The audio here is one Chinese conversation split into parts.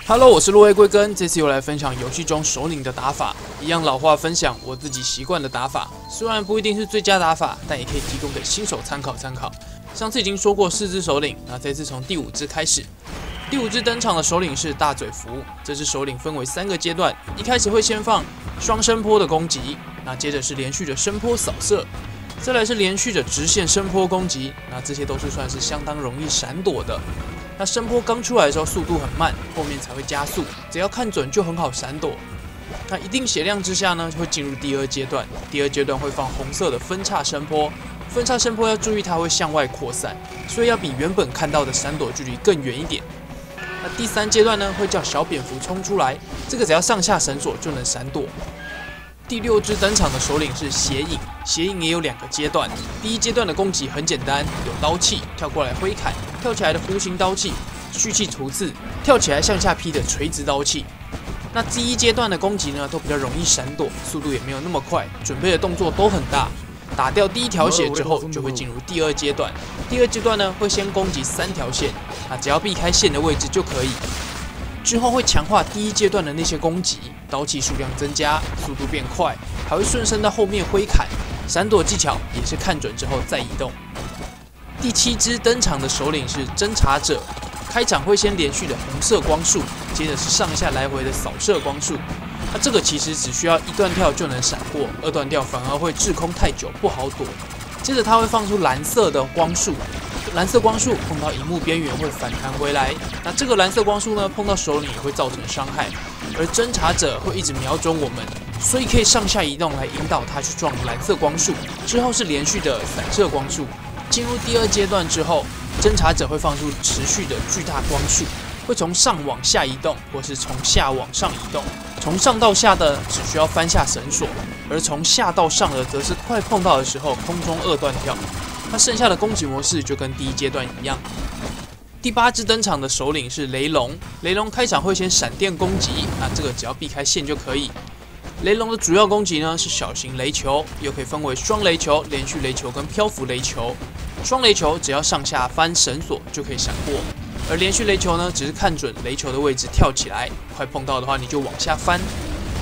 Hello， 我是落叶归根，这次又来分享游戏中首领的打法，一样老话分享我自己习惯的打法，虽然不一定是最佳打法，但也可以提供给新手参考参考。上次已经说过4只首领，那这次从第5只开始。第5只登场的首领是大嘴蝠，这只首领分为3个阶段，一开始会先放双声波的攻击，那接着是连续的声波扫射，再来是连续的直线声波攻击，那这些都是算是相当容易闪躲的。那声波刚出来的时候速度很慢，后面才会加速，只要看准就很好闪躲。那一定血量之下呢，会进入第2阶段。第2阶段会放红色的分叉声波，分叉声波要注意它会向外扩散，所以要比原本看到的闪躲距离更远一点。那第3阶段呢，会叫小蝙蝠冲出来，这个只要上下绳索就能闪躲。第6只登场的首领是血影，血影也有2个阶段。第1阶段的攻击很简单，有刀气，跳过来挥砍，跳起来的弧形刀气，蓄气突刺，跳起来向下劈的垂直刀气。那第1阶段的攻击呢，都比较容易闪躲，速度也没有那么快，准备的动作都很大。打掉第1条血之后，就会进入第2阶段。第2阶段呢，会先攻击3条线，只要避开线的位置就可以。之后会强化第1阶段的那些攻击，刀气数量增加，速度变快，还会顺身到后面挥砍，闪躲技巧也是看准之后再移动。第7只登场的首领是侦察者，开场会先连续的红色光束，接着是上下来回的扫射光束。那这个其实只需要1段跳就能闪过，2段跳反而会滞空太久不好躲。接着它会放出蓝色的光束。蓝色光束碰到萤幕边缘会反弹回来，那这个蓝色光束呢，碰到首领也会造成伤害，而侦察者会一直瞄准我们，所以可以上下移动来引导他去撞蓝色光束。之后是连续的散射光束。进入第2阶段之后，侦察者会放出持续的巨大光束，会从上往下移动，或是从下往上移动。从上到下的只需要翻下绳索，而从下到上的则是快碰到的时候空中2段跳。那剩下的攻击模式就跟第1阶段一样。第8只登场的首领是雷龙，雷龙开场会先闪电攻击，那这个只要避开线就可以。雷龙的主要攻击呢是小型雷球，又可以分为双雷球、连续雷球跟漂浮雷球。双雷球只要上下翻绳索就可以闪过，而连续雷球呢只是看准雷球的位置跳起来，快碰到的话你就往下翻。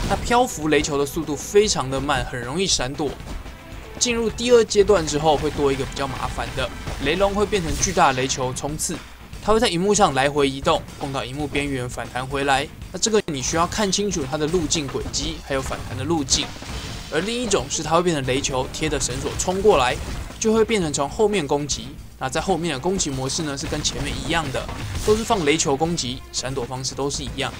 那漂浮雷球的速度非常的慢，很容易闪躲。进入第2阶段之后，会多一个比较麻烦的，雷龙会变成巨大的雷球冲刺，它会在萤幕上来回移动，碰到萤幕边缘反弹回来。那这个你需要看清楚它的路径轨迹，还有反弹的路径。而另一种是它会变成雷球，贴着绳索冲过来，就会变成从后面攻击。那在后面的攻击模式呢，是跟前面一样的，都是放雷球攻击，闪躲方式都是一样。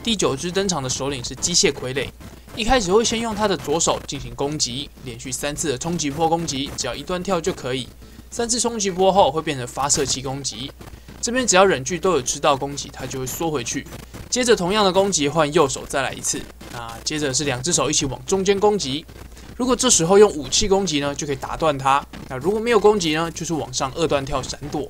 第9只登场的首领是机械傀儡。一开始会先用他的左手进行攻击，连续3次的冲击波攻击，只要1段跳就可以。3次冲击波后会变成发射器攻击，这边只要忍具都有吃到攻击，它就会缩回去。接着同样的攻击换右手再来1次，那接着是2只手一起往中间攻击。如果这时候用武器攻击呢，就可以打断它。那如果没有攻击呢，就是往上2段跳闪躲。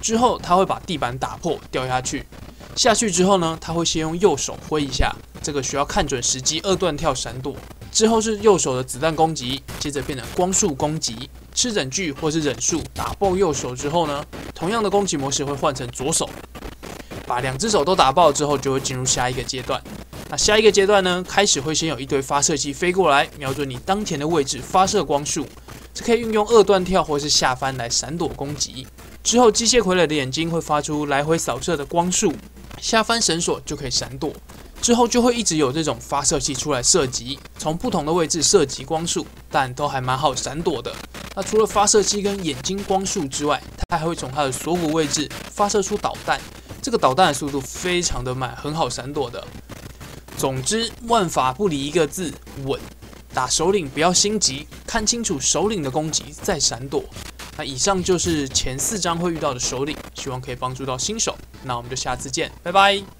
之后他会把地板打破掉下去，下去之后呢，他会先用右手挥一下。这个需要看准时机2段跳闪躲，之后是右手的子弹攻击，接着变成光束攻击，吃忍具或是忍术打爆右手之后呢，同样的攻击模式会换成左手，把2只手都打爆之后就会进入下一个阶段。那下一个阶段呢，开始会先有一堆发射器飞过来，瞄准你当前的位置发射光束，这可以运用2段跳或是下翻来闪躲攻击。之后机械傀儡的眼睛会发出来回扫射的光束，下翻绳索就可以闪躲。之后就会一直有这种发射器出来射击，从不同的位置射击光束，但都还蛮好闪躲的。那除了发射器跟眼睛光束之外，它还会从它的锁骨位置发射出导弹，这个导弹的速度非常的慢，很好闪躲的。总之，万法不离一个字，稳。打首领不要心急，看清楚首领的攻击再闪躲。那以上就是前4章会遇到的首领，希望可以帮助到新手。那我们就下次见，拜拜。